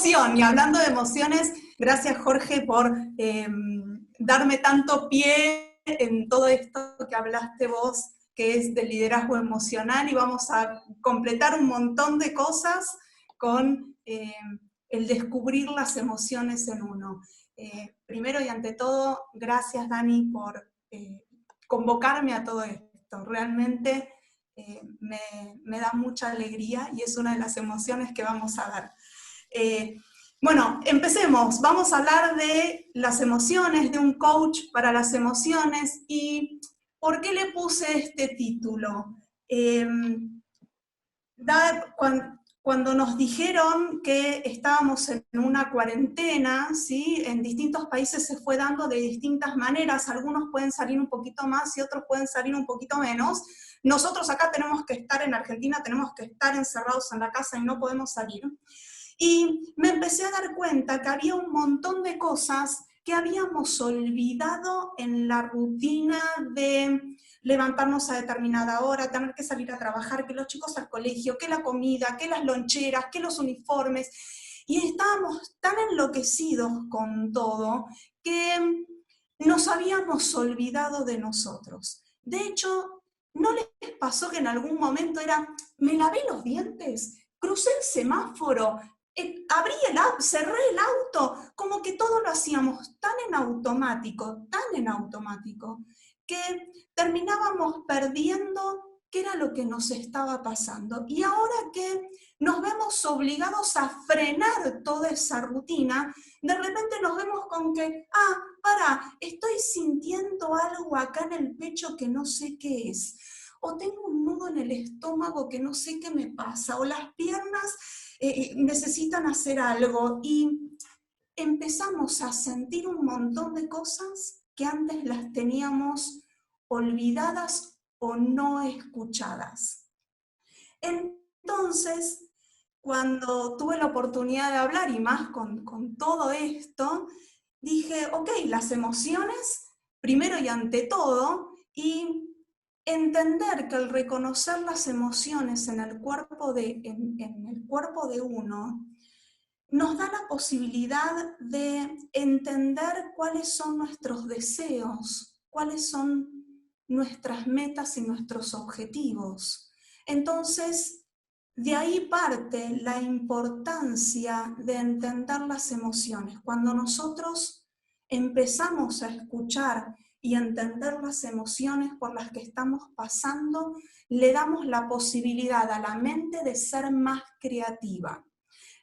emoción, y hablando de emociones, gracias Jorge por darme tanto pie en todo esto que hablaste vos, que es del liderazgo emocional, y vamos a completar un montón de cosas con el descubrir las emociones en uno. Primero y ante todo, gracias Dani por convocarme a todo esto. Realmente me da mucha alegría y es una de las emociones que vamos a ver. Bueno, empecemos. Vamos a hablar de las emociones, de un coach para las emociones. ¿Y por qué le puse este título? Cuando nos dijeron que estábamos en una cuarentena, ¿sí? En distintos países se fue dando de distintas maneras, algunos pueden salir un poquito más y otros pueden salir un poquito menos. Nosotros acá tenemos que estar en Argentina, tenemos que estar encerrados en la casa y no podemos salir. Y me empecé a dar cuenta que había un montón de cosas que habíamos olvidado en la rutina de levantarnos a determinada hora, tener que salir a trabajar, que los chicos al colegio, que la comida, que las loncheras, que los uniformes. Y estábamos tan enloquecidos con todo que nos habíamos olvidado de nosotros. De hecho, ¿no les pasó que en algún momento era, me lavé los dientes, crucé el semáforo, abrí el auto, cerré el auto, como que todo lo hacíamos tan en automático, que terminábamos perdiendo qué era lo que nos estaba pasando. Y ahora que nos vemos obligados a frenar toda esa rutina, de repente nos vemos con que, estoy sintiendo algo acá en el pecho que no sé qué es, o tengo un nudo en el estómago que no sé qué me pasa, o las piernas necesitan hacer algo, y empezamos a sentir un montón de cosas que antes las teníamos olvidadas o no escuchadas. Entonces, cuando tuve la oportunidad de hablar, y más con todo esto, dije, ok, las emociones, primero y ante todo, y entender que al reconocer las emociones en el cuerpo de uno, nos da la posibilidad de entender cuáles son nuestros deseos, cuáles son nuestras metas y nuestros objetivos. Entonces, de ahí parte la importancia de entender las emociones. Cuando nosotros empezamos a escuchar y entender las emociones por las que estamos pasando, le damos la posibilidad a la mente de ser más creativa.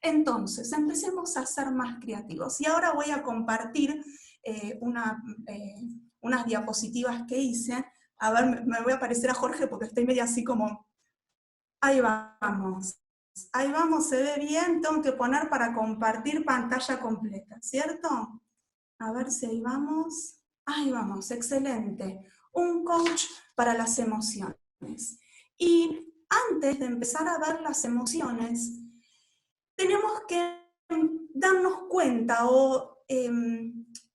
Entonces, empecemos a ser más creativos. Y ahora voy a compartir unas diapositivas que hice. A ver, me voy a parecer a Jorge porque estoy medio así como... Ahí vamos. Ahí vamos, se ve bien. Tengo que poner para compartir pantalla completa, ¿cierto? A ver si ahí vamos. Ahí vamos, excelente. Un coach para las emociones. Y antes de empezar a ver las emociones, tenemos que darnos cuenta o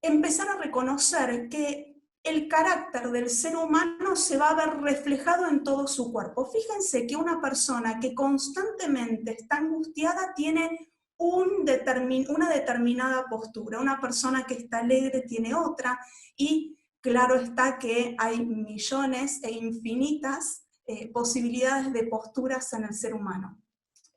empezar a reconocer que el carácter del ser humano se va a ver reflejado en todo su cuerpo. Fíjense que una persona que constantemente está angustiada tiene una determinada postura, una persona que está alegre tiene otra, y claro está que hay millones e infinitas posibilidades de posturas en el ser humano.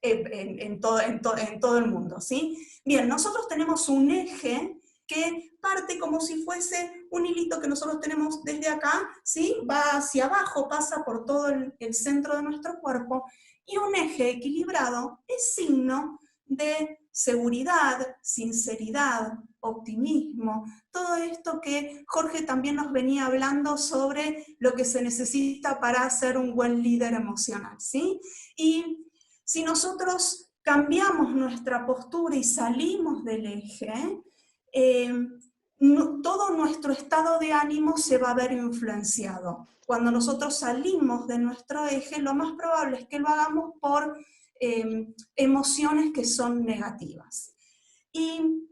En todo el mundo, ¿sí? Bien, nosotros tenemos un eje que parte como si fuese un hilito que nosotros tenemos desde acá, ¿sí? Va hacia abajo, pasa por todo el centro de nuestro cuerpo, y un eje equilibrado es signo de seguridad, sinceridad, optimismo, todo esto que Jorge también nos venía hablando sobre lo que se necesita para ser un buen líder emocional, ¿sí? Y si nosotros cambiamos nuestra postura y salimos del eje, todo nuestro estado de ánimo se va a ver influenciado. Cuando nosotros salimos de nuestro eje, lo más probable es que lo hagamos por emociones que son negativas. Y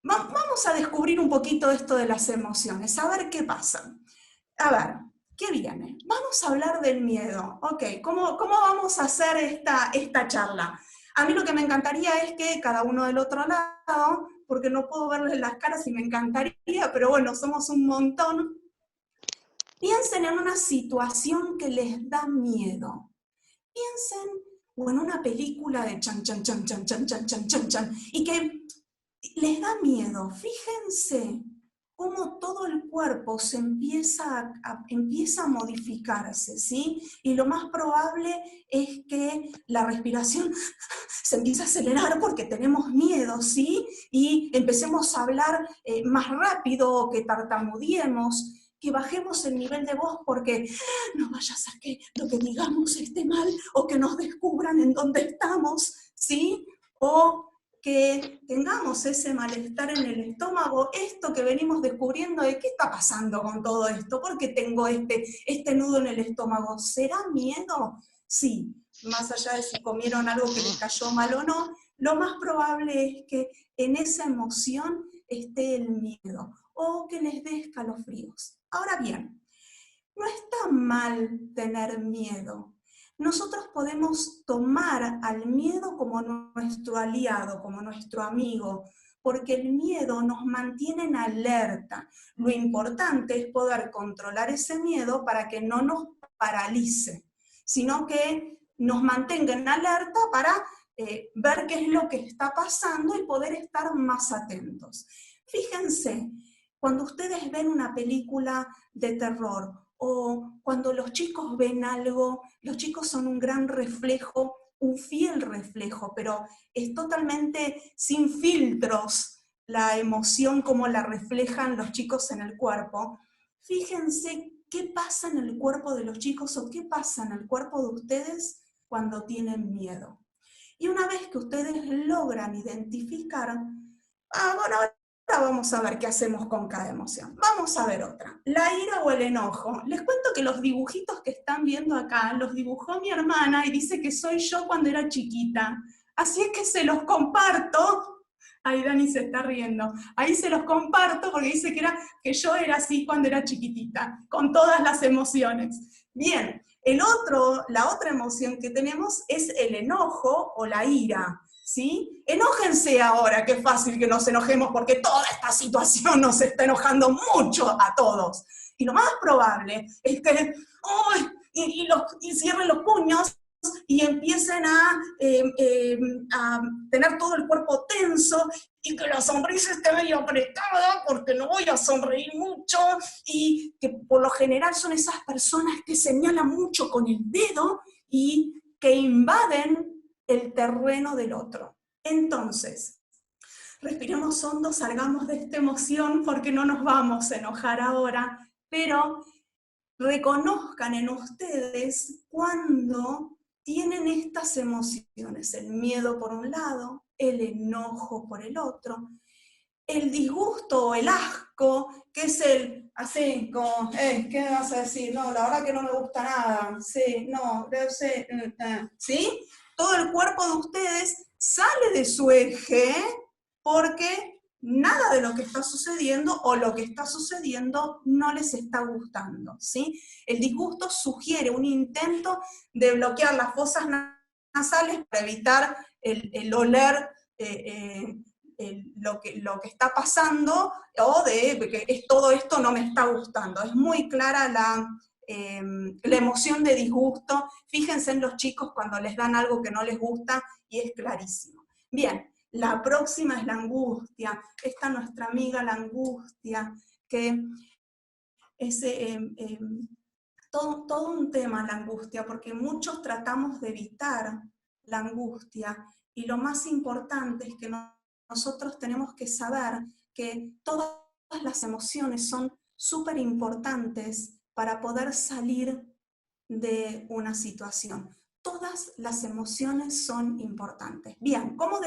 vamos a descubrir un poquito esto de las emociones, a ver qué pasa. A ver, ¿qué viene? Vamos a hablar del miedo. Ok, ¿cómo vamos a hacer esta charla? A mí lo que me encantaría es que cada uno del otro lado, porque no puedo verles las caras y me encantaría, pero bueno, somos un montón, piensen en una situación que les da miedo. Piensen o en una película de chan, chan, chan, chan, chan, chan, chan, chan, chan, y que les da miedo. Fíjense cómo todo el cuerpo se empieza a modificarse, ¿sí? Y lo más probable es que la respiración se empiece a acelerar porque tenemos miedo, ¿sí? Y empecemos a hablar más rápido, que tartamudeemos, que bajemos el nivel de voz porque no vaya a ser que lo que digamos esté mal o que nos descubran en dónde estamos, ¿sí? O que tengamos ese malestar en el estómago, esto que venimos descubriendo de qué está pasando con todo esto, ¿por qué tengo este nudo en el estómago? ¿Será miedo? Sí, más allá de si comieron algo que les cayó mal o no, lo más probable es que en esa emoción esté el miedo o que les dé escalofríos. Ahora bien, no está mal tener miedo. Nosotros podemos tomar al miedo como nuestro aliado, como nuestro amigo, porque el miedo nos mantiene en alerta. Lo importante es poder controlar ese miedo para que no nos paralice, sino que nos mantenga en alerta para ver qué es lo que está pasando y poder estar más atentos. Fíjense, cuando ustedes ven una película de terror o cuando los chicos ven algo, los chicos son un gran reflejo, un fiel reflejo, pero es totalmente sin filtros la emoción como la reflejan los chicos en el cuerpo. Fíjense qué pasa en el cuerpo de los chicos o qué pasa en el cuerpo de ustedes cuando tienen miedo. Y una vez que ustedes logran identificar, bueno, ahora vamos a ver qué hacemos con cada emoción. Vamos a ver otra. La ira o el enojo. Les cuento que los dibujitos que están viendo acá los dibujó mi hermana y dice que soy yo cuando era chiquita. Así es que se los comparto. Ahí Dani se está riendo. Ahí se los comparto porque dice que yo era así cuando era chiquitita, con todas las emociones. Bien, la otra emoción que tenemos es el enojo o la ira. ¿Sí? Enójense ahora, qué fácil que nos enojemos porque toda esta situación nos está enojando mucho a todos. Y lo más probable es que y cierren los puños y empiecen a tener todo el cuerpo tenso y que la sonrisa esté medio apretada porque no voy a sonreír mucho y que por lo general son esas personas que señalan mucho con el dedo y que invaden el terreno del otro. Entonces, respiremos hondo, salgamos de esta emoción porque no nos vamos a enojar ahora, pero reconozcan en ustedes cuando tienen estas emociones, el miedo por un lado, el enojo por el otro, el disgusto o el asco, que es el, así, como, ¿qué me vas a decir? No, la verdad que no me gusta nada, sí, no, sí, ¿sí? Todo el cuerpo de ustedes sale de su eje porque nada de lo que está sucediendo o lo que está sucediendo no les está gustando, ¿sí? El disgusto sugiere un intento de bloquear las fosas nasales para evitar el oler lo que está pasando o de que todo esto no me está gustando. Es muy clara la emoción de disgusto. Fíjense en los chicos cuando les dan algo que no les gusta y es clarísimo. Bien, la próxima es la angustia. Esta nuestra amiga la angustia, que es todo un tema la angustia, porque muchos tratamos de evitar la angustia y lo más importante es que nosotros tenemos que saber que todas las emociones son súper importantes para poder salir de una situación. Todas las emociones son importantes. Bien, ¿cómo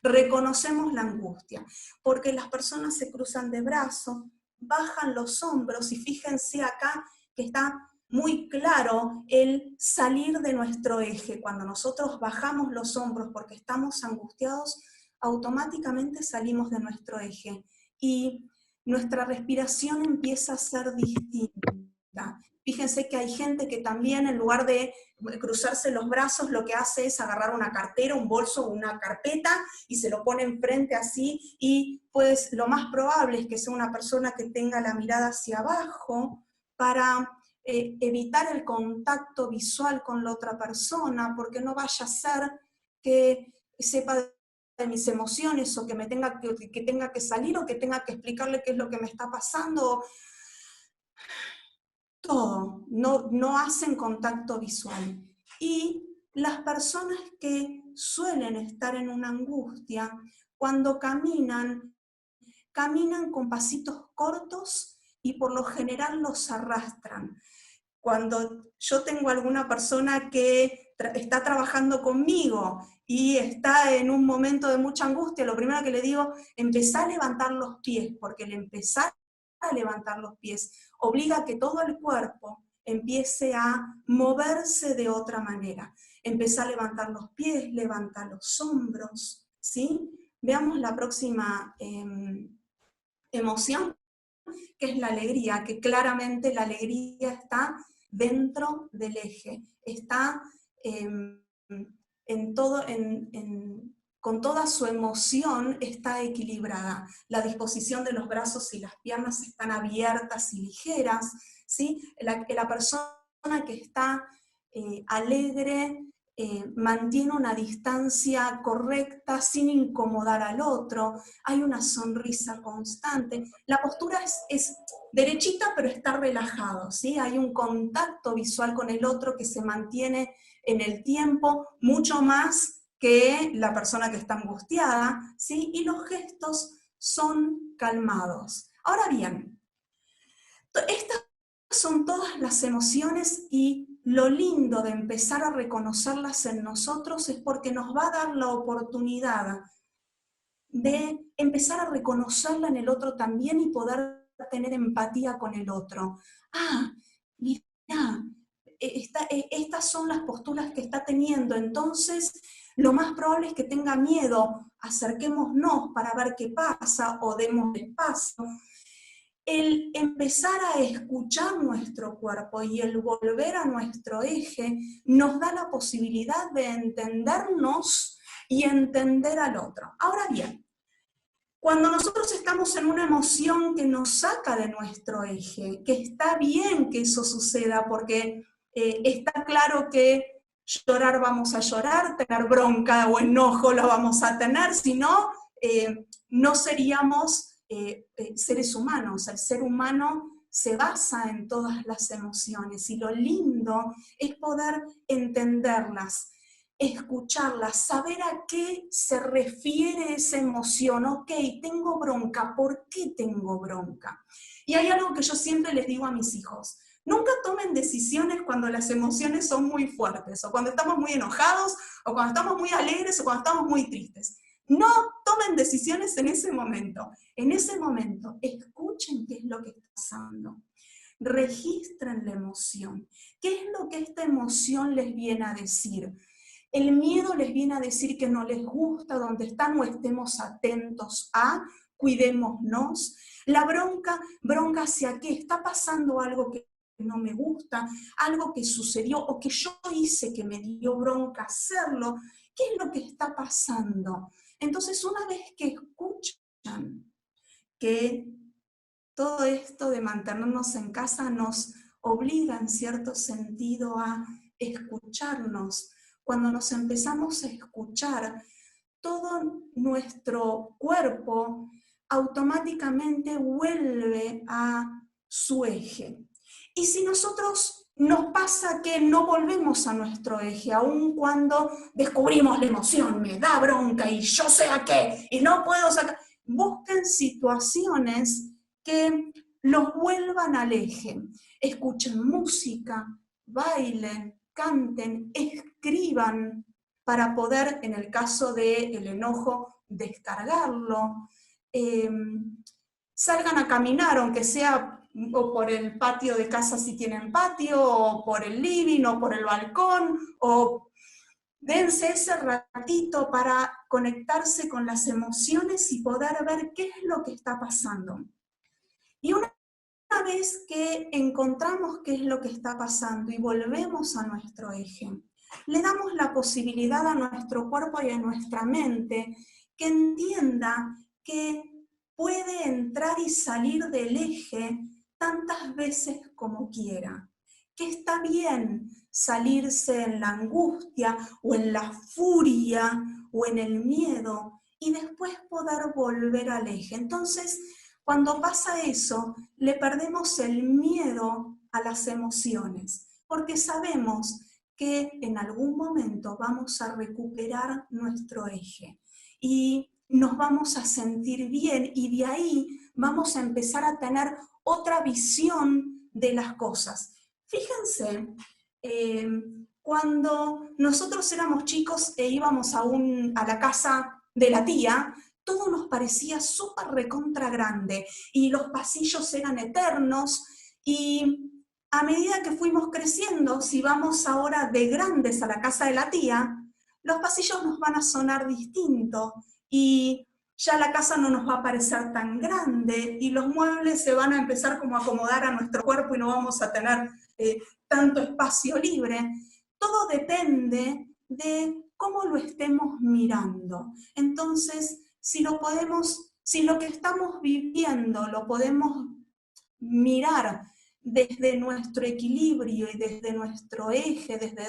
reconocemos la angustia? Porque las personas se cruzan de brazos, bajan los hombros y fíjense acá que está muy claro el salir de nuestro eje. Cuando nosotros bajamos los hombros porque estamos angustiados, automáticamente salimos de nuestro eje y nuestra respiración empieza a ser distinta. Fíjense que hay gente que también en lugar de cruzarse los brazos lo que hace es agarrar una cartera, un bolso o una carpeta y se lo pone enfrente así, y pues lo más probable es que sea una persona que tenga la mirada hacia abajo para evitar el contacto visual con la otra persona, porque no vaya a ser que sepa de mis emociones o que me tenga que tenga que salir o que tenga que explicarle qué es lo que me está pasando. Todo, no hacen contacto visual. Y las personas que suelen estar en una angustia, cuando caminan con pasitos cortos y por lo general los arrastran. Cuando yo tengo alguna persona que está trabajando conmigo y está en un momento de mucha angustia, lo primero que le digo, empezá a levantar los pies, porque el empezar a levantar los pies obliga a que todo el cuerpo empiece a moverse de otra manera. Empezá a levantar los pies, levanta los hombros, ¿sí? Veamos la próxima emoción, que es la alegría, que claramente la alegría está dentro del eje, está con toda su emoción está equilibrada. La disposición de los brazos y las piernas están abiertas y ligeras, ¿sí? La persona que está alegre mantiene una distancia correcta sin incomodar al otro, hay una sonrisa constante, la postura es derechita pero está relajado, ¿sí? Hay un contacto visual con el otro que se mantiene en el tiempo, mucho más que la persona que está angustiada, ¿sí? Y los gestos son calmados. Ahora bien, estas son todas las emociones y lo lindo de empezar a reconocerlas en nosotros es porque nos va a dar la oportunidad de empezar a reconocerla en el otro también y poder tener empatía con el otro. Ah, mira, estas son las posturas que está teniendo, entonces lo más probable es que tenga miedo, acerquémonos para ver qué pasa o demos espacio. El empezar a escuchar nuestro cuerpo y el volver a nuestro eje nos da la posibilidad de entendernos y entender al otro. Ahora bien, cuando nosotros estamos en una emoción que nos saca de nuestro eje, que está bien que eso suceda porque está claro que llorar vamos a llorar, tener bronca o enojo lo vamos a tener, si no, no seríamos seres humanos. El ser humano se basa en todas las emociones y lo lindo es poder entenderlas, escucharla, saber a qué se refiere esa emoción. Ok, tengo bronca, ¿por qué tengo bronca? Y hay algo que yo siempre les digo a mis hijos: nunca tomen decisiones cuando las emociones son muy fuertes, o cuando estamos muy enojados, o cuando estamos muy alegres, o cuando estamos muy tristes. No tomen decisiones en ese momento. En ese momento, escuchen qué es lo que está pasando. Registren la emoción. ¿Qué es lo que esta emoción les viene a decir? El miedo les viene a decir que no les gusta donde están o estemos atentos a, cuidémonos. La bronca hacia qué, está pasando algo que no me gusta, algo que sucedió o que yo hice que me dio bronca hacerlo. ¿Qué es lo que está pasando? Entonces, una vez que escuchan que todo esto de mantenernos en casa nos obliga en cierto sentido a escucharnos. Cuando nos empezamos a escuchar, todo nuestro cuerpo automáticamente vuelve a su eje. Y si nosotros nos pasa que no volvemos a nuestro eje, aun cuando descubrimos la emoción, me da bronca y yo sé a qué, y no puedo sacar, busquen situaciones que los vuelvan al eje. Escuchen música, bailen, canten, escriban para poder, en el caso del enojo, descargarlo. Salgan a caminar, aunque sea o por el patio de casa si tienen patio, o por el living, o por el balcón, o dense ese ratito para conectarse con las emociones y poder ver qué es lo que está pasando. Y una una vez que encontramos qué es lo que está pasando y volvemos a nuestro eje, le damos la posibilidad a nuestro cuerpo y a nuestra mente que entienda que puede entrar y salir del eje tantas veces como quiera, que está bien salirse en la angustia o en la furia o en el miedo y después poder volver al eje. Entonces, cuando pasa eso, le perdemos el miedo a las emociones, porque sabemos que en algún momento vamos a recuperar nuestro eje y nos vamos a sentir bien y de ahí vamos a empezar a tener otra visión de las cosas. Fíjense, cuando nosotros éramos chicos e íbamos a la casa de la tía, todo nos parecía súper recontra grande y los pasillos eran eternos y a medida que fuimos creciendo, si vamos ahora de grandes a la casa de la tía, los pasillos nos van a sonar distintos y ya la casa no nos va a parecer tan grande y los muebles se van a empezar como a acomodar a nuestro cuerpo y no vamos a tener tanto espacio libre. Todo depende de cómo lo estemos mirando. Entonces, si lo que estamos viviendo lo podemos mirar desde nuestro equilibrio y desde nuestro eje, desde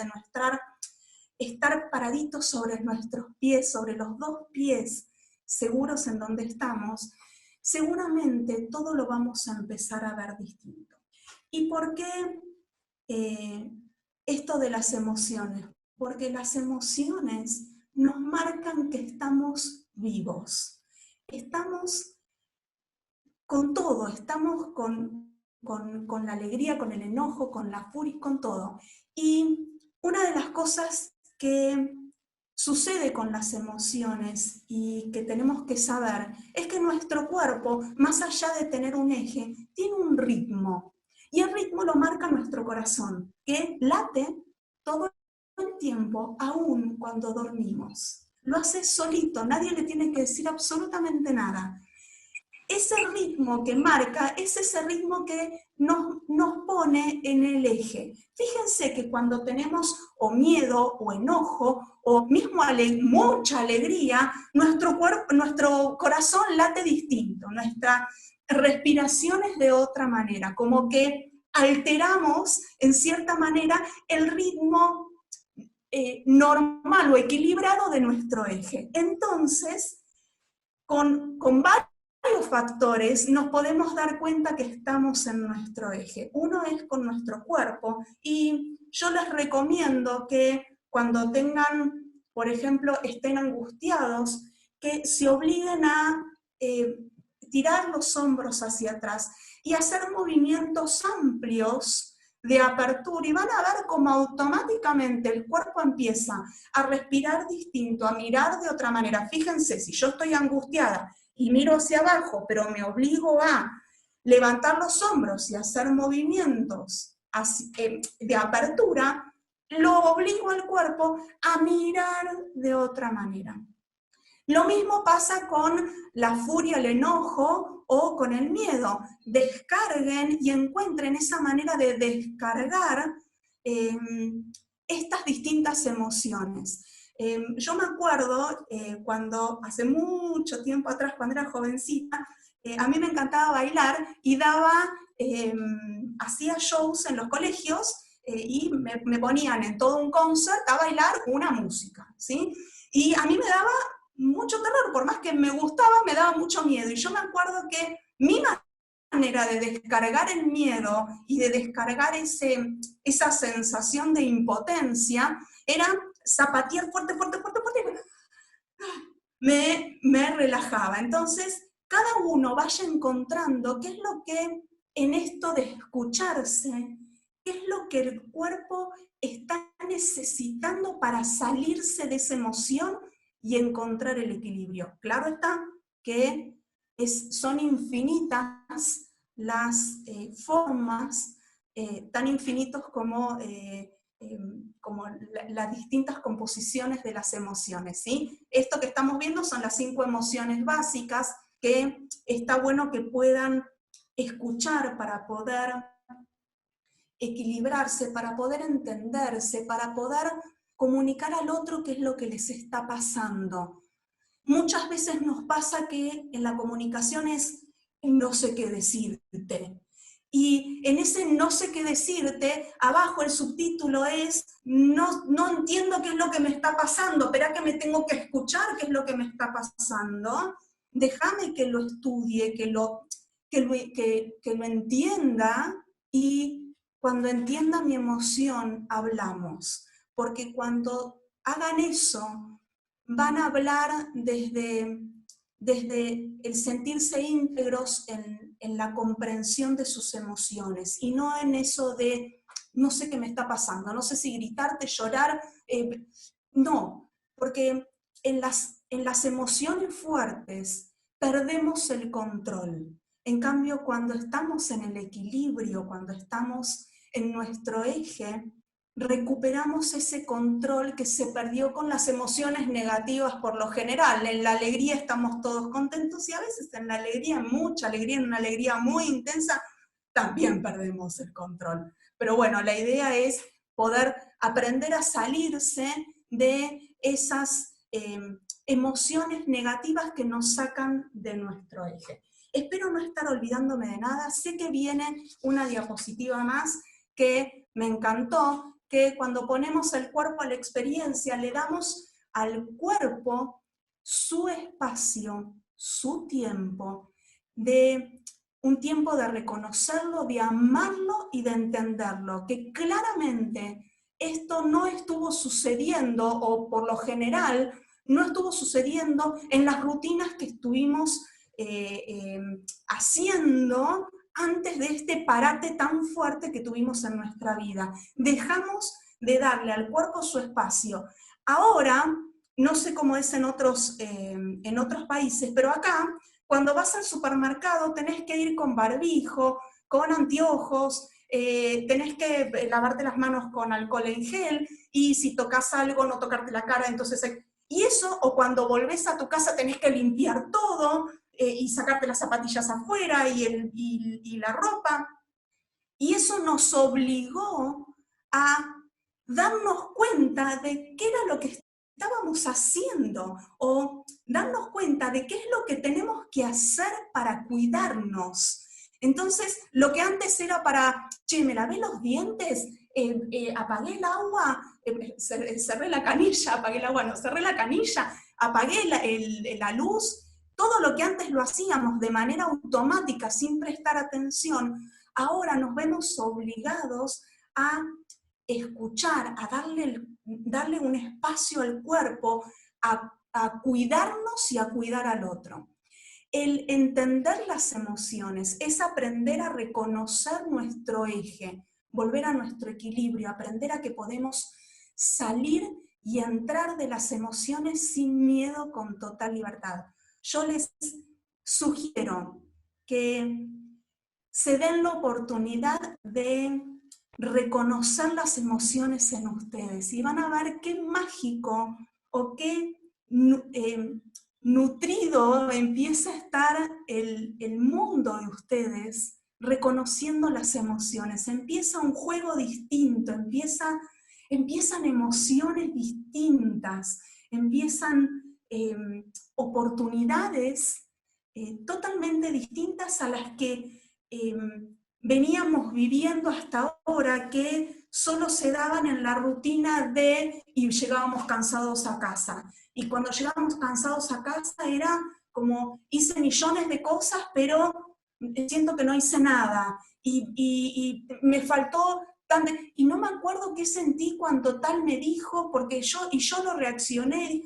estar paraditos sobre nuestros pies, sobre los dos pies, seguros en donde estamos, seguramente todo lo vamos a empezar a ver distinto. ¿Y por qué esto de las emociones? Porque las emociones nos marcan que estamos vivos. Estamos con todo, estamos con la alegría, con el enojo, con la furia, con todo. Y una de las cosas que sucede con las emociones y que tenemos que saber es que nuestro cuerpo, más allá de tener un eje, tiene un ritmo. Y el ritmo lo marca nuestro corazón, que late todo el tiempo, aún cuando dormimos. Lo hace solito, nadie le tiene que decir absolutamente nada. Ese ritmo que marca es ese ritmo que nos pone en el eje. Fíjense que cuando tenemos o miedo o enojo o mismo mucha alegría, nuestro corazón late distinto, nuestra respiración es de otra manera, como que alteramos en cierta manera el ritmo normal o equilibrado de nuestro eje. Entonces, con varios factores nos podemos dar cuenta que estamos en nuestro eje. Uno es con nuestro cuerpo y yo les recomiendo que cuando tengan, por ejemplo, estén angustiados, que se obliguen a tirar los hombros hacia atrás y hacer movimientos amplios de apertura y van a ver cómo automáticamente el cuerpo empieza a respirar distinto, a mirar de otra manera. Fíjense, si yo estoy angustiada y miro hacia abajo, pero me obligo a levantar los hombros y hacer movimientos de apertura, lo obligo al cuerpo a mirar de otra manera. Lo mismo pasa con la furia, el enojo o con el miedo. Descarguen y encuentren esa manera de descargar estas distintas emociones. Yo me acuerdo cuando hace mucho tiempo atrás, cuando era jovencita, a mí me encantaba bailar y hacía shows en los colegios y me ponían en todo un concert a bailar una música, ¿sí? Y a mí me daba mucho terror, por más que me gustaba, me daba mucho miedo. Y yo me acuerdo que mi manera de descargar el miedo y de descargar esa sensación de impotencia era zapatear fuerte, fuerte, fuerte, fuerte. Me relajaba. Entonces, cada uno vaya encontrando qué es lo que en esto de escucharse, qué es lo que el cuerpo está necesitando para salirse de esa emoción y encontrar el equilibrio. Claro está que son infinitas las formas, tan infinitos como las distintas composiciones de las emociones, ¿sí? Esto que estamos viendo son las 5 emociones básicas que está bueno que puedan escuchar, para poder equilibrarse, para poder entenderse, para poder comunicar al otro qué es lo que les está pasando. Muchas veces nos pasa que en la comunicación es no sé qué decirte. Y en ese no sé qué decirte, abajo el subtítulo es no entiendo qué es lo que me está pasando, espera que me tengo que escuchar qué es lo que me está pasando, déjame que lo estudie, que lo entienda, y cuando entienda mi emoción hablamos. Porque cuando hagan eso, van a hablar desde el sentirse íntegros en la comprensión de sus emociones, y no en eso de no sé qué me está pasando, no sé si gritarte, llorar, no, porque en las emociones fuertes perdemos el control. En cambio, cuando estamos en el equilibrio, cuando estamos en nuestro eje, recuperamos ese control que se perdió con las emociones negativas por lo general. En la alegría estamos todos contentos, y a veces en la alegría, mucha alegría, en una alegría muy intensa, también perdemos el control. Pero bueno, la idea es poder aprender a salirse de esas emociones negativas que nos sacan de nuestro eje. Espero no estar olvidándome de nada. Sé que viene una diapositiva más que me encantó, que cuando ponemos el cuerpo a la experiencia, le damos al cuerpo su espacio, su tiempo, de un tiempo de reconocerlo, de amarlo y de entenderlo, que claramente esto no estuvo sucediendo, o por lo general no estuvo sucediendo en las rutinas que estuvimos haciendo antes de este parate tan fuerte que tuvimos en nuestra vida. Dejamos de darle al cuerpo su espacio. Ahora, no sé cómo es en otros países, pero acá, cuando vas al supermercado, tenés que ir con barbijo, con anteojos, tenés que lavarte las manos con alcohol en gel, y si tocas algo, no tocarte la cara, entonces... Y eso, o cuando volvés a tu casa tenés que limpiar todo, y sacarte las zapatillas afuera y la ropa. Y eso nos obligó a darnos cuenta de qué era lo que estábamos haciendo, o darnos cuenta de qué es lo que tenemos que hacer para cuidarnos. Entonces, lo que antes era para, che, me lavé los dientes, apagué el agua, cerré la canilla, apagué el agua, no, cerré la canilla, apagué la luz, todo lo que antes lo hacíamos de manera automática, sin prestar atención, ahora nos vemos obligados a escuchar, a darle un espacio al cuerpo, a cuidarnos y a cuidar al otro. El entender las emociones es aprender a reconocer nuestro eje, volver a nuestro equilibrio, aprender a que podemos salir y entrar de las emociones sin miedo, con total libertad. Yo les sugiero que se den la oportunidad de reconocer las emociones en ustedes, y van a ver qué mágico o qué nutrido empieza a estar el mundo de ustedes reconociendo las emociones. Empieza un juego distinto, empiezan emociones distintas, empiezan oportunidades totalmente distintas a las que veníamos viviendo hasta ahora, que solo se daban en la rutina y llegábamos cansados a casa. Y cuando llegábamos cansados a casa era como, hice millones de cosas, pero siento que no hice nada. Y me faltó y no me acuerdo qué sentí cuando tal me dijo, porque yo lo reaccioné.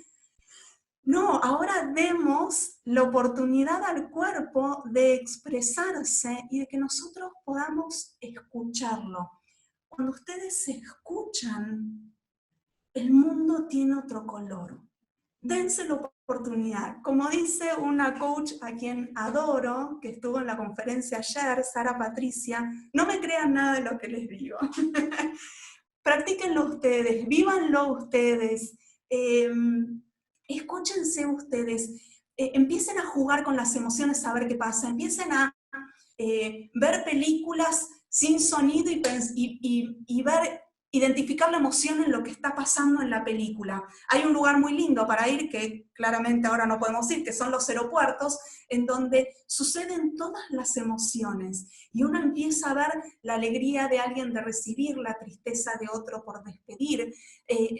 No, ahora demos la oportunidad al cuerpo de expresarse y de que nosotros podamos escucharlo. Cuando ustedes se escuchan, el mundo tiene otro color. Dense la oportunidad. Como dice una coach a quien adoro, que estuvo en la conferencia ayer, Sara Patricia, no me crean nada de lo que les digo. Practíquenlo ustedes, vívanlo ustedes. Escúchense ustedes, empiecen a jugar con las emociones, a ver qué pasa, empiecen a ver películas sin sonido y identificar la emoción en lo que está pasando en la película. Hay un lugar muy lindo para ir, que claramente ahora no podemos ir, que son los aeropuertos, en donde suceden todas las emociones, y uno empieza a ver la alegría de alguien de recibir, la tristeza de otro por despedir,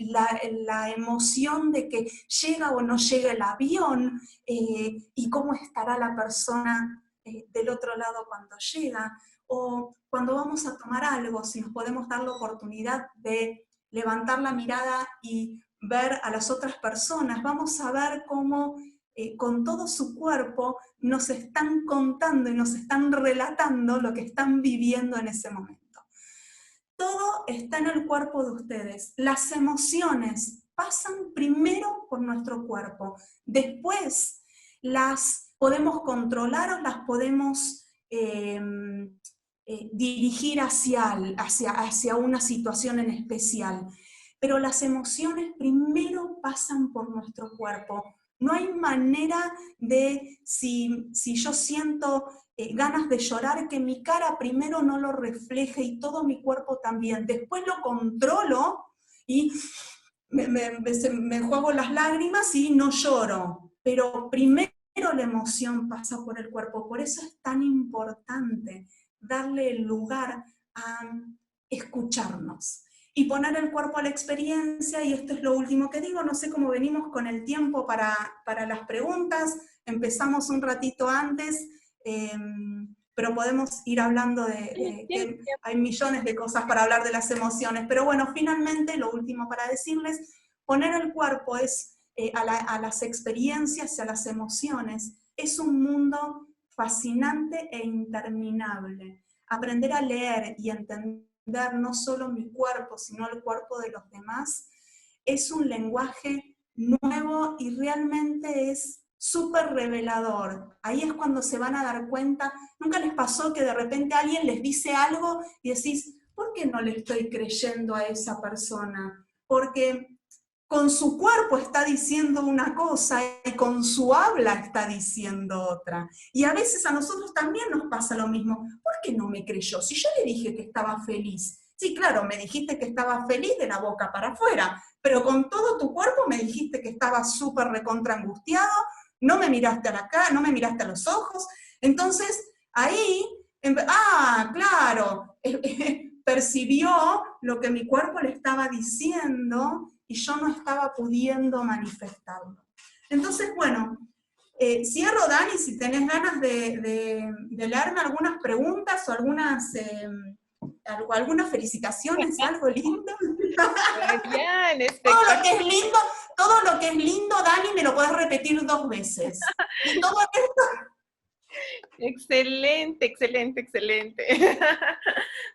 la emoción de que llega o no llega el avión, y cómo estará la persona del otro lado cuando llega, o cuando vamos a tomar algo, si nos podemos dar la oportunidad de levantar la mirada y ver a las otras personas, vamos a ver cómo con todo su cuerpo nos están contando y nos están relatando lo que están viviendo en ese momento. Todo está en el cuerpo de ustedes. Las emociones pasan primero por nuestro cuerpo, después las podemos controlar o las podemos dirigir hacia una situación en especial. Pero las emociones primero pasan por nuestro cuerpo. No hay manera de, si yo siento ganas de llorar, que mi cara primero no lo refleje y todo mi cuerpo también. Después lo controlo y me juego las lágrimas y no lloro. Pero primero la emoción pasa por el cuerpo. Por eso es tan importante darle el lugar a escucharnos y poner el cuerpo a la experiencia. Y esto es lo último que digo, no sé cómo venimos con el tiempo para las preguntas, empezamos un ratito antes, pero podemos ir hablando que hay millones de cosas para hablar de las emociones, pero bueno, finalmente lo último para decirles, poner el cuerpo es a las experiencias y a las emociones, es un mundo fascinante e interminable. Aprender a leer y entender no solo mi cuerpo, sino el cuerpo de los demás, es un lenguaje nuevo y realmente es súper revelador. Ahí es cuando se van a dar cuenta. ¿Nunca les pasó que de repente alguien les dice algo y decís, ¿por qué no le estoy creyendo a esa persona? Porque con su cuerpo está diciendo una cosa y con su habla está diciendo otra. Y a veces a nosotros también nos pasa lo mismo. ¿Por qué no me creyó? Si yo le dije que estaba feliz. Sí, claro, me dijiste que estaba feliz de la boca para afuera, pero con todo tu cuerpo me dijiste que estaba súper recontra angustiado, no me miraste a la cara, no me miraste a los ojos. Entonces, ahí, claro, percibió lo que mi cuerpo le estaba diciendo y yo no estaba pudiendo manifestarlo. Entonces, bueno, cierro, Dani, si tenés ganas de leerme algunas preguntas o algunas felicitaciones, algo lindo. Todo lo que es lindo, Dani, me lo puedes repetir 2 veces. Y todo esto... Excelente, excelente, excelente.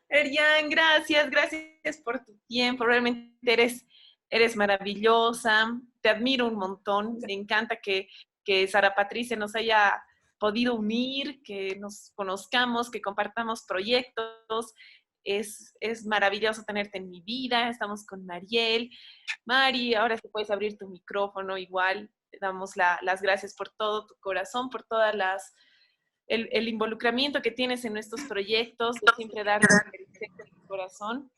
Eryan, gracias por tu tiempo, realmente eres maravillosa, te admiro un montón, me encanta que Sara Patricia nos haya podido unir, que nos conozcamos, que compartamos proyectos. Es maravilloso tenerte en mi vida. Estamos con Mariel. Mari, ahora sí puedes abrir tu micrófono igual. Te damos las gracias por todo tu corazón, por todas el involucramiento que tienes en nuestros proyectos, de siempre dar tu corazón.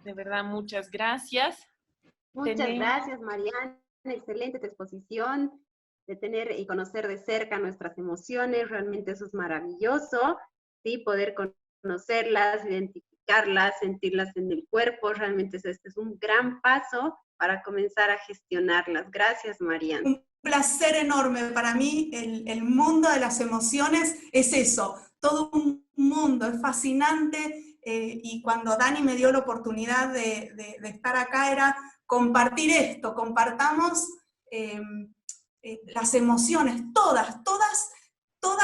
De verdad, muchas gracias. Muchas gracias, Mariana. Excelente tu exposición, de tener y conocer de cerca nuestras emociones. Realmente eso es maravilloso, ¿sí? Poder conocerlas, identificarlas, sentirlas en el cuerpo. Realmente este es un gran paso para comenzar a gestionarlas. Gracias, Mariana. Un placer enorme. Para mí el mundo de las emociones es eso, todo un mundo, es fascinante, y cuando Dani me dio la oportunidad de estar acá era compartir esto, compartamos las emociones, todas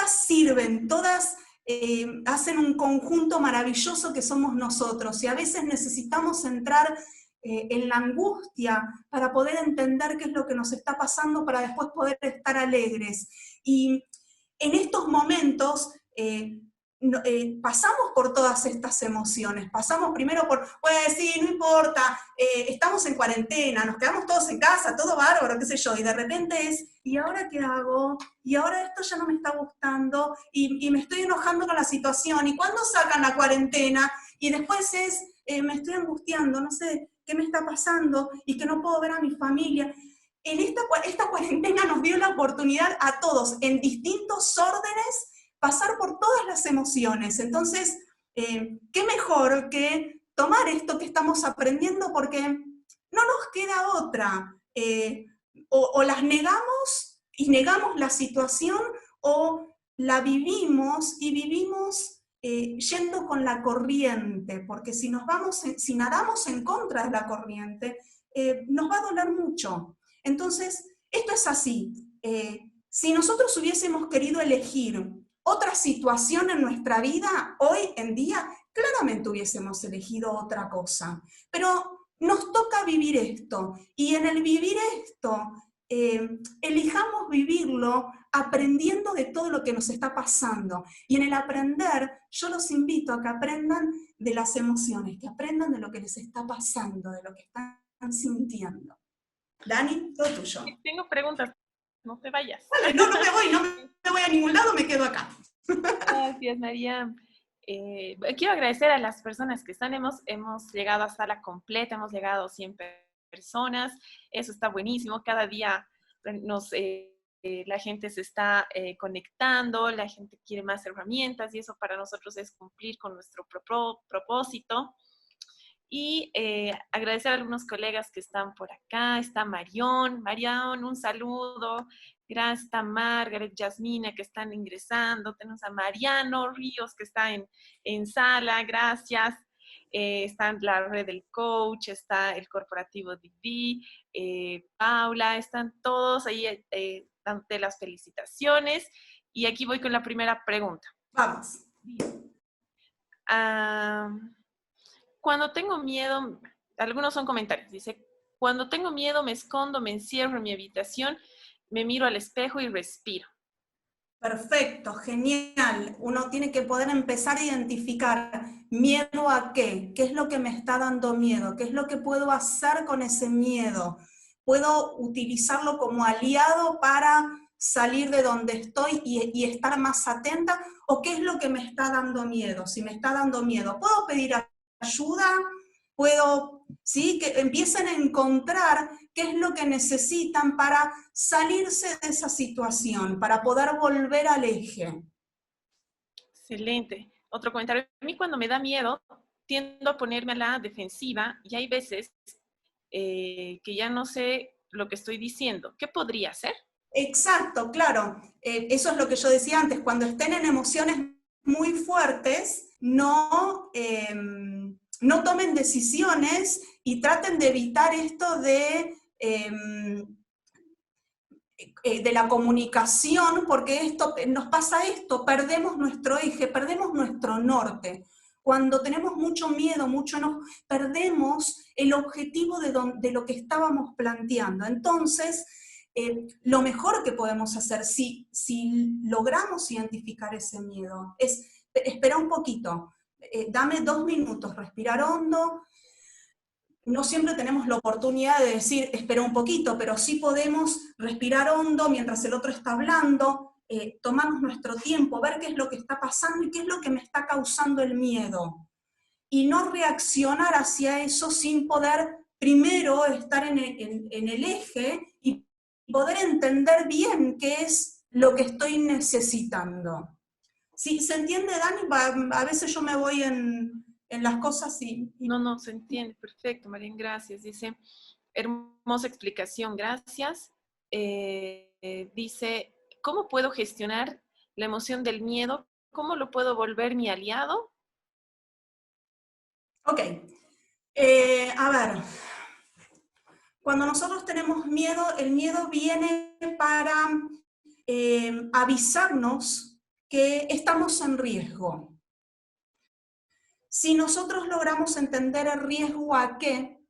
sirven, todas hacen un conjunto maravilloso que somos nosotros, y a veces necesitamos entrar en la angustia para poder entender qué es lo que nos está pasando, para después poder estar alegres. Y en estos momentos pasamos por todas estas emociones, pasamos primero por, pues sí, no importa, estamos en cuarentena, nos quedamos todos en casa, todo bárbaro, qué sé yo, y de repente es, ¿y ahora qué hago? Y ahora esto ya no me está gustando, y me estoy enojando con la situación, ¿y cuándo sacan la cuarentena? Y después es, me estoy angustiando, no sé qué me está pasando, y que no puedo ver a mi familia. Esta cuarentena nos dio la oportunidad a todos, en distintos órdenes, pasar por todas las emociones. Entonces, qué mejor que tomar esto que estamos aprendiendo, porque no nos queda otra. O las negamos y negamos la situación, o la vivimos y vivimos yendo con la corriente, porque si nadamos en contra de la corriente, nos va a doler mucho. Entonces, esto es así. Si nosotros hubiésemos querido elegir otra situación en nuestra vida, hoy en día, claramente hubiésemos elegido otra cosa. Pero nos toca vivir esto, y en el vivir esto, elijamos vivirlo aprendiendo de todo lo que nos está pasando. Y en el aprender, yo los invito a que aprendan de las emociones, que aprendan de lo que les está pasando, de lo que están sintiendo. Dani, todo tuyo. Tengo preguntas, no te vayas. Vale, no me voy a ningún lado, me quedo acá. Gracias, María. Quiero agradecer a las personas que están, hemos llegado a sala completa, hemos llegado a 100 personas, eso está buenísimo, cada día la gente se está conectando, la gente quiere más herramientas, y eso para nosotros es cumplir con nuestro propósito. Y agradecer a algunos colegas que están por acá. Está Marión, un saludo. Gracias, está Margaret, Yasmina, que están ingresando. Tenemos a Mariano Ríos, que está en sala, gracias. Está la red del coach, está el corporativo DV, Paula, están todos ahí dándote las felicitaciones. Y aquí voy con la primera pregunta. Vamos. Cuando tengo miedo, algunos son comentarios, dice, cuando tengo miedo me escondo, me encierro en mi habitación, me miro al espejo y respiro. Perfecto, genial. Uno tiene que poder empezar a identificar miedo a qué es lo que me está dando miedo, qué es lo que puedo hacer con ese miedo. Puedo utilizarlo como aliado para salir de donde estoy y estar más atenta, o qué es lo que me está dando miedo. Si me está dando miedo, ¿puedo pedir ayuda? ¿Puedo, sí, que empiecen a encontrar qué es lo que necesitan para salirse de esa situación, para poder volver al eje? Excelente. Otro comentario. A mí cuando me da miedo, tiendo a ponerme a la defensiva, y hay veces que ya no sé lo que estoy diciendo. ¿Qué podría hacer? Exacto, claro. Eso es lo que yo decía antes. Cuando estén en emociones muy fuertes, no tomen decisiones y traten de evitar esto de la comunicación, porque nos pasa esto, perdemos nuestro eje, perdemos nuestro norte. Cuando tenemos mucho miedo, mucho enojo, perdemos el objetivo de lo que estábamos planteando. Entonces, lo mejor que podemos hacer, si logramos identificar ese miedo, es esperar un poquito, dame 2 minutos, respirar hondo. No siempre tenemos la oportunidad de decir, espera un poquito, pero sí podemos respirar hondo mientras el otro está hablando, tomarnos nuestro tiempo, ver qué es lo que está pasando y qué es lo que me está causando el miedo. Y no reaccionar hacia eso sin poder primero estar en el eje y poder entender bien qué es lo que estoy necesitando. ¿Sí? ¿Se entiende, Dani? A veces yo me voy en las cosas y... No, se entiende. Perfecto, Marín, gracias. Dice, hermosa explicación, gracias. Dice, ¿cómo puedo gestionar la emoción del miedo? ¿Cómo lo puedo volver mi aliado? Ok. A ver, cuando nosotros tenemos miedo, el miedo viene para avisarnos que estamos en riesgo. Si nosotros logramos entender el riesgo a qué,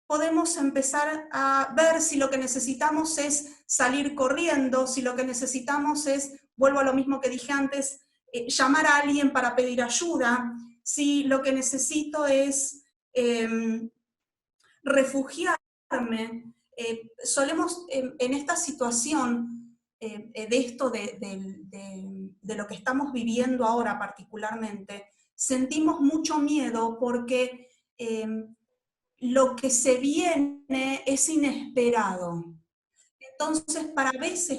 podemos empezar a ver si lo que necesitamos es salir corriendo, si lo que necesitamos es, vuelvo a lo mismo que dije antes, llamar a alguien para pedir ayuda, si lo que necesito es refugiarme. Solemos en esta situación de esto de lo que estamos viviendo ahora particularmente, sentimos mucho miedo porque lo que se viene es inesperado. Entonces,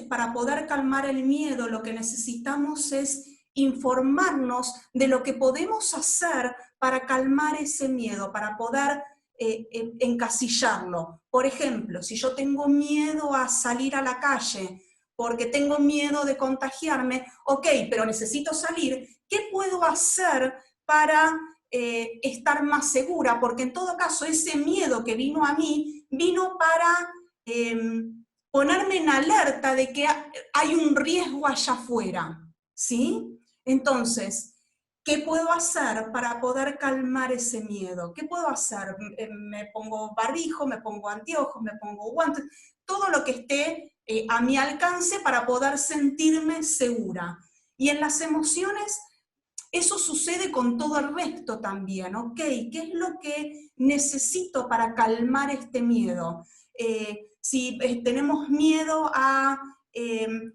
para poder calmar el miedo, lo que necesitamos es informarnos de lo que podemos hacer para calmar ese miedo, para poder encasillarlo. Por ejemplo, si yo tengo miedo a salir a la calle porque tengo miedo de contagiarme, ok, pero necesito salir, ¿qué puedo hacer para estar más segura? Porque en todo caso, ese miedo que vino a mí, vino para ponerme en alerta de que hay un riesgo allá afuera, ¿sí? Entonces, ¿qué puedo hacer para poder calmar ese miedo? ¿Qué puedo hacer? Me pongo barbijo, me pongo anteojos, me pongo guantes, todo lo que esté a mi alcance para poder sentirme segura. Y en las emociones, eso sucede con todo el resto también, ¿ok? ¿Qué es lo que necesito para calmar este miedo? Si tenemos miedo a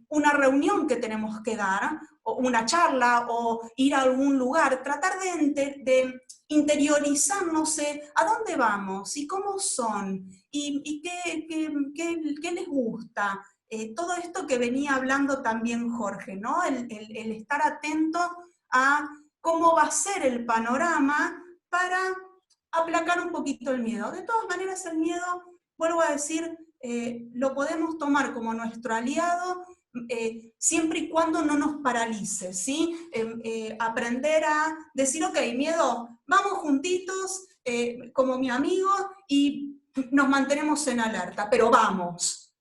una reunión que tenemos que dar, o una charla, o ir a algún lugar, tratar de interiorizarnos a dónde vamos, y cómo son, y qué les gusta. Todo esto que venía hablando también Jorge, ¿no? El estar atento a cómo va a ser el panorama para aplacar un poquito el miedo. De todas maneras, el miedo, vuelvo a decir, lo podemos tomar como nuestro aliado siempre y cuando no nos paralice, ¿sí? Aprender a decir, ok, miedo, vamos juntitos, como mi amigo, y nos mantenemos en alerta, pero vamos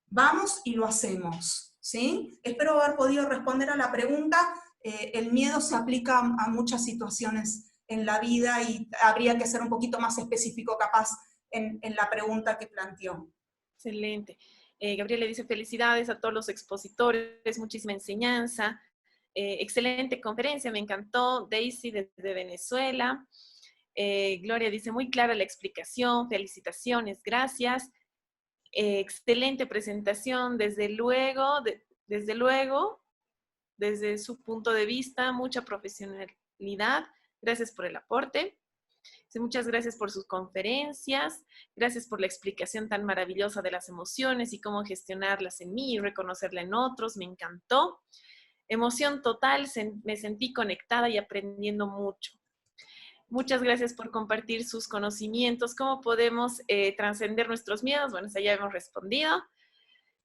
y lo hacemos, ¿sí? Espero haber podido responder a la pregunta. El miedo se aplica a muchas situaciones en la vida y habría que ser un poquito más específico capaz en la pregunta que planteó. Excelente. Gabriela dice, felicidades a todos los expositores, muchísima enseñanza. Excelente conferencia, me encantó. Daisy desde Venezuela. Gloria dice, muy clara la explicación, felicitaciones, gracias. Excelente presentación, desde luego, desde su punto de vista, mucha profesionalidad. Gracias por el aporte. Muchas gracias por sus conferencias, gracias por la explicación tan maravillosa de las emociones y cómo gestionarlas en mí y reconocerla en otros, me encantó. Emoción total, me sentí conectada y aprendiendo mucho. Muchas gracias por compartir sus conocimientos, cómo podemos trascender nuestros miedos. Bueno, ya hemos respondido.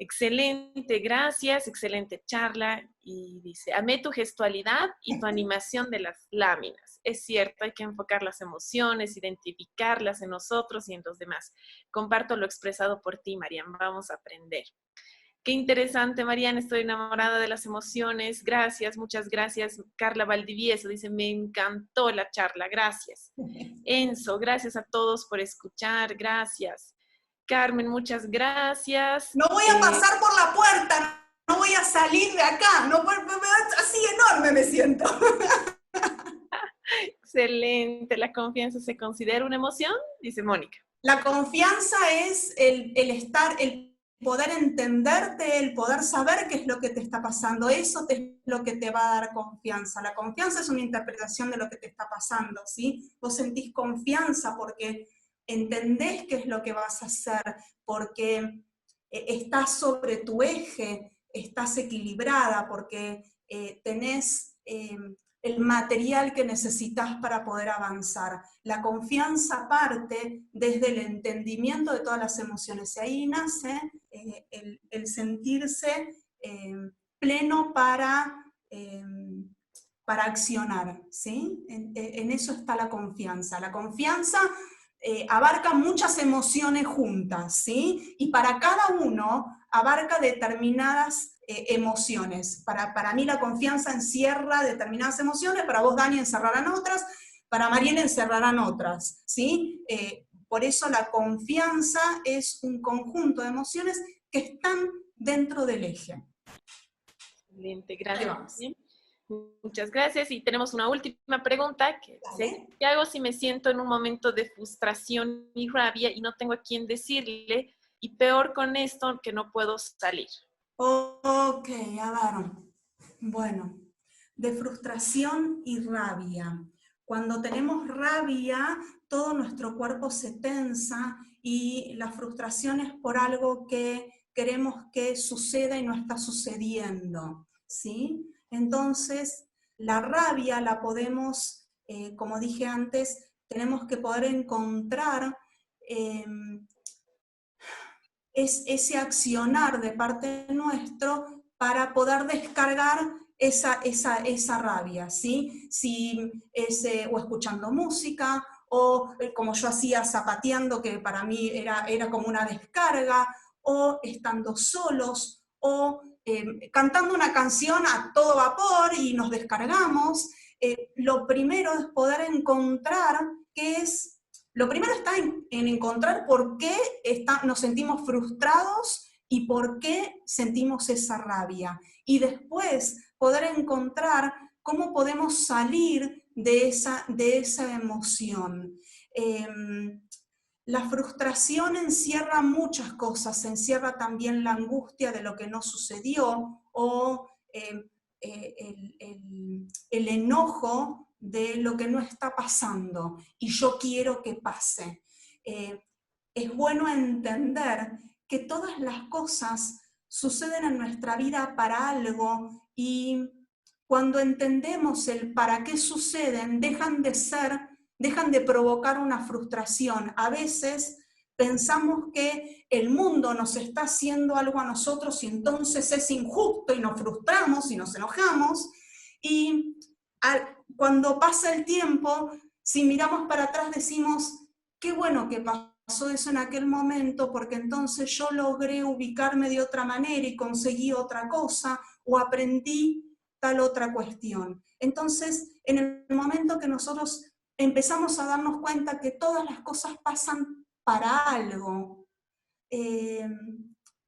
Excelente, gracias, excelente charla. Y dice, amé tu gestualidad y tu animación de las láminas. Es cierto, hay que enfocar las emociones, identificarlas en nosotros y en los demás. Comparto lo expresado por ti, Marian, vamos a aprender. Qué interesante, Marian, estoy enamorada de las emociones. Gracias, muchas gracias. Carla Valdivieso dice, me encantó la charla, gracias. Enzo, gracias a todos por escuchar, gracias. Carmen, muchas gracias. No voy a pasar por la puerta, no voy a salir de acá, no, así enorme me siento. Excelente, ¿la confianza se considera una emoción? Dice Mónica. La confianza es el poder entenderte, el poder saber qué es lo que te está pasando, eso es lo que te va a dar confianza. La confianza es una interpretación de lo que te está pasando, ¿sí? Vos sentís confianza porque entendés qué es lo que vas a hacer, porque estás sobre tu eje, estás equilibrada, porque tenés el material que necesitas para poder avanzar. La confianza parte desde el entendimiento de todas las emociones, y ahí nace el sentirse pleno para accionar, ¿sí? En eso está la confianza. La confianza abarca muchas emociones juntas, ¿sí? Y para cada uno abarca determinadas emociones. Para mí la confianza encierra determinadas emociones, para vos, Dani, encerrarán otras, para Mariela encerrarán otras, ¿sí? Por eso la confianza es un conjunto de emociones que están dentro del eje. Excelente, gracias. Muchas gracias. Y tenemos una última pregunta que dice, ¿qué hago si me siento en un momento de frustración y rabia y no tengo a quién decirle? Y peor con esto, que no puedo salir. Ok, a ver. Bueno, de frustración y rabia. Cuando tenemos rabia, todo nuestro cuerpo se tensa y la frustración es por algo que queremos que suceda y no está sucediendo, ¿sí? Entonces, la rabia la podemos, como dije antes, tenemos que poder encontrar ese accionar de parte nuestro para poder descargar esa rabia, ¿sí? Si es, o escuchando música, o como yo hacía zapateando, que para mí era como una descarga, o estando solos, o cantando una canción a todo vapor y nos descargamos. Lo primero es poder encontrar qué es. Lo primero está en encontrar por qué nos sentimos frustrados y por qué sentimos esa rabia. Y después poder encontrar cómo podemos salir de esa emoción. La frustración encierra muchas cosas, encierra también la angustia de lo que no sucedió o el enojo de lo que no está pasando y yo quiero que pase. Es bueno entender que todas las cosas suceden en nuestra vida para algo y cuando entendemos el para qué suceden, dejan de provocar una frustración. A veces pensamos que el mundo nos está haciendo algo a nosotros y entonces es injusto y nos frustramos y nos enojamos. Y cuando pasa el tiempo, si miramos para atrás decimos, qué bueno que pasó eso en aquel momento, porque entonces yo logré ubicarme de otra manera y conseguí otra cosa, o aprendí tal otra cuestión. Entonces, en el momento que nosotros empezamos a darnos cuenta que todas las cosas pasan para algo,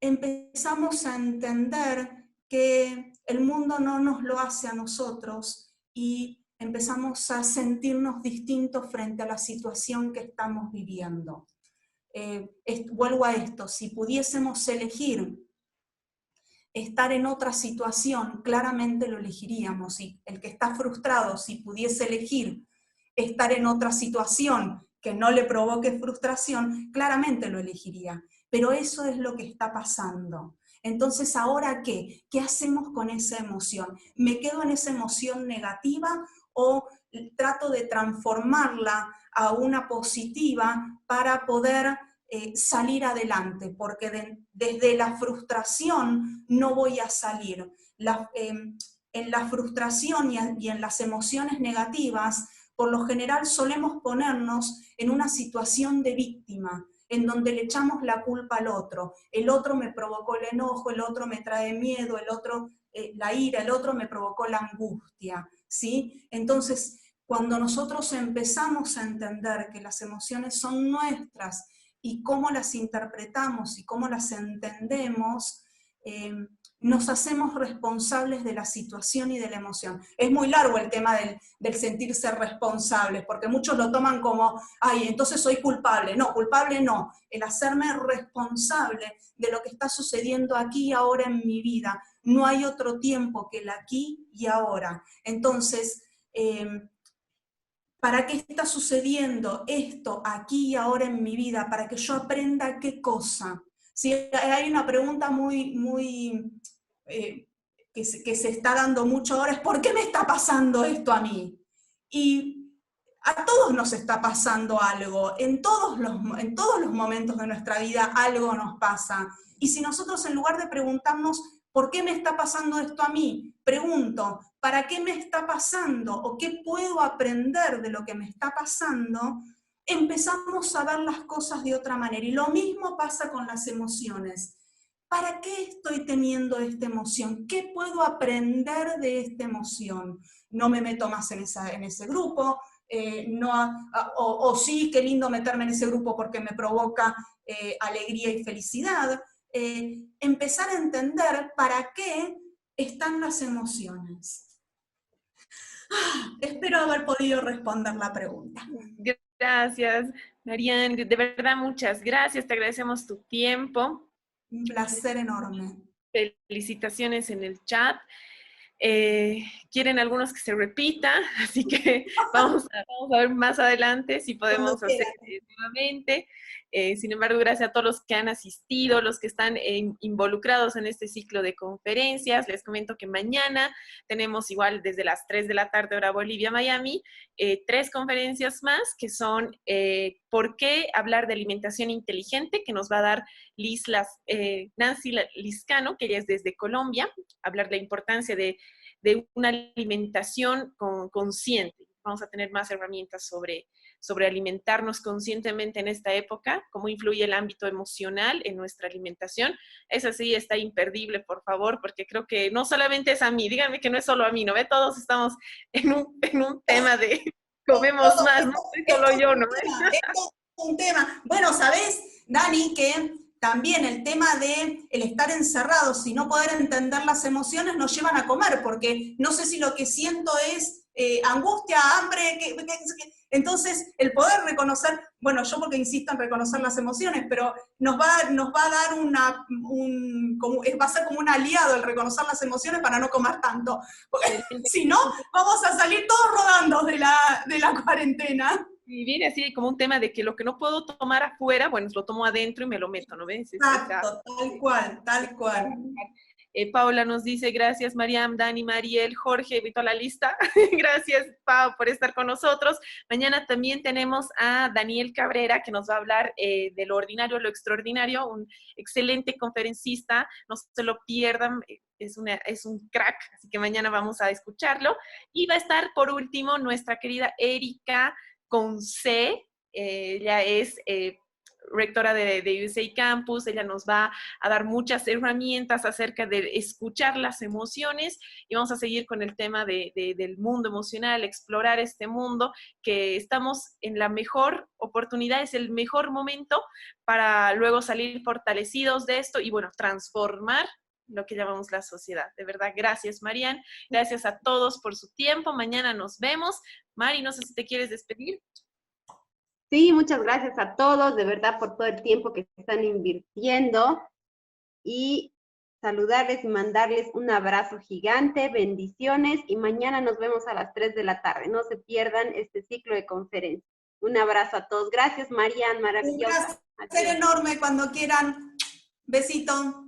empezamos a entender que el mundo no nos lo hace a nosotros y empezamos a sentirnos distintos frente a la situación que estamos viviendo. Vuelvo a esto, si pudiésemos elegir estar en otra situación, claramente lo elegiríamos. Y el que está frustrado, si pudiese elegir estar en otra situación que no le provoque frustración, claramente lo elegiría. Pero eso es lo que está pasando. Entonces, ¿ahora qué? ¿Qué hacemos con esa emoción? ¿Me quedo en esa emoción negativa o trato de transformarla a una positiva para poder salir adelante? Porque desde la frustración no voy a salir. En la frustración y en las emociones negativas, por lo general solemos ponernos en una situación de víctima, en donde le echamos la culpa al otro. El otro me provocó el enojo, el otro me trae miedo, el otro la ira, el otro me provocó la angustia, ¿sí? Entonces, cuando nosotros empezamos a entender que las emociones son nuestras y cómo las interpretamos y cómo las entendemos, nos hacemos responsables de la situación y de la emoción. Es muy largo el tema del sentirse responsables, porque muchos lo toman como, ay, entonces soy culpable. No, culpable no. El hacerme responsable de lo que está sucediendo aquí y ahora en mi vida. No hay otro tiempo que el aquí y ahora. Entonces, ¿para qué está sucediendo esto aquí y ahora en mi vida? Para que yo aprenda qué cosa. Sí, hay una pregunta muy que se está dando mucho ahora, es ¿por qué me está pasando esto a mí? Y a todos nos está pasando algo, en todos los momentos de nuestra vida algo nos pasa. Y si nosotros en lugar de preguntarnos, ¿por qué me está pasando esto a mí? Pregunto, ¿para qué me está pasando? ¿O qué puedo aprender de lo que me está pasando? Empezamos a ver las cosas de otra manera. Y lo mismo pasa con las emociones. ¿Para qué estoy teniendo esta emoción? ¿Qué puedo aprender de esta emoción? No me meto más en ese grupo, o sí, qué lindo meterme en ese grupo porque me provoca alegría y felicidad. Empezar a entender para qué están las emociones. Espero haber podido responder la pregunta. Gracias, Marian. De verdad, muchas gracias. Te agradecemos tu tiempo. Un placer enorme. Felicitaciones en el chat. Quieren algunos que se repita, así que vamos a ver más adelante si podemos hacer nuevamente. Sin embargo, gracias a todos los que han asistido, los que están involucrados en este ciclo de conferencias. Les comento que mañana tenemos igual desde las 3 de la tarde, hora Bolivia, Miami, 3 conferencias más que son ¿por qué hablar de alimentación inteligente? Que nos va a dar Nancy Liscano, que ella es desde Colombia, hablar de la importancia de una alimentación consciente. Vamos a tener más herramientas sobre alimentarnos conscientemente en esta época, cómo influye el ámbito emocional en nuestra alimentación. Esa sí está imperdible, por favor, porque creo que no solamente es a mí, díganme que no es solo a mí, ¿no ve? Todos estamos en un tema de comemos más, no soy solo yo, ¿no? Esto es un tema. Bueno, ¿sabés, Dani, que también el tema de el estar encerrados y no poder entender las emociones nos llevan a comer? Porque no sé si lo que siento es angustia, hambre, entonces el poder reconocer, bueno, yo porque insisto en reconocer las emociones, pero nos va a dar va a ser como un aliado el reconocer las emociones para no comer tanto, porque si no, vamos a salir todos rodando de la cuarentena. Y viene así como un tema de que lo que no puedo tomar afuera, bueno, lo tomo adentro y me lo meto, ¿no ves? Exacto, tal cual, tal cual. Paula nos dice, gracias Mariam, Dani, Mariel, Jorge, he visto la lista. Gracias, Pau, por estar con nosotros. Mañana también tenemos a Daniel Cabrera, que nos va a hablar de lo ordinario a lo extraordinario, un excelente conferencista, no se lo pierdan, es un crack, así que mañana vamos a escucharlo. Y va a estar, por último, nuestra querida Erika Conce, ella es rectora de USA Campus, ella nos va a dar muchas herramientas acerca de escuchar las emociones y vamos a seguir con el tema del mundo emocional, explorar este mundo, que estamos en la mejor oportunidad, es el mejor momento para luego salir fortalecidos de esto y bueno, transformar lo que llamamos la sociedad. De verdad, gracias Marian, gracias a todos por su tiempo, mañana nos vemos. Mari, no sé si te quieres despedir. Sí, muchas gracias a todos, de verdad, por todo el tiempo que están invirtiendo y saludarles y mandarles un abrazo gigante, bendiciones y mañana nos vemos a las 3 de la tarde. No se pierdan este ciclo de conferencias. Un abrazo a todos. Gracias, Marian, maravillosa. Un placer enorme, cuando quieran. Besito.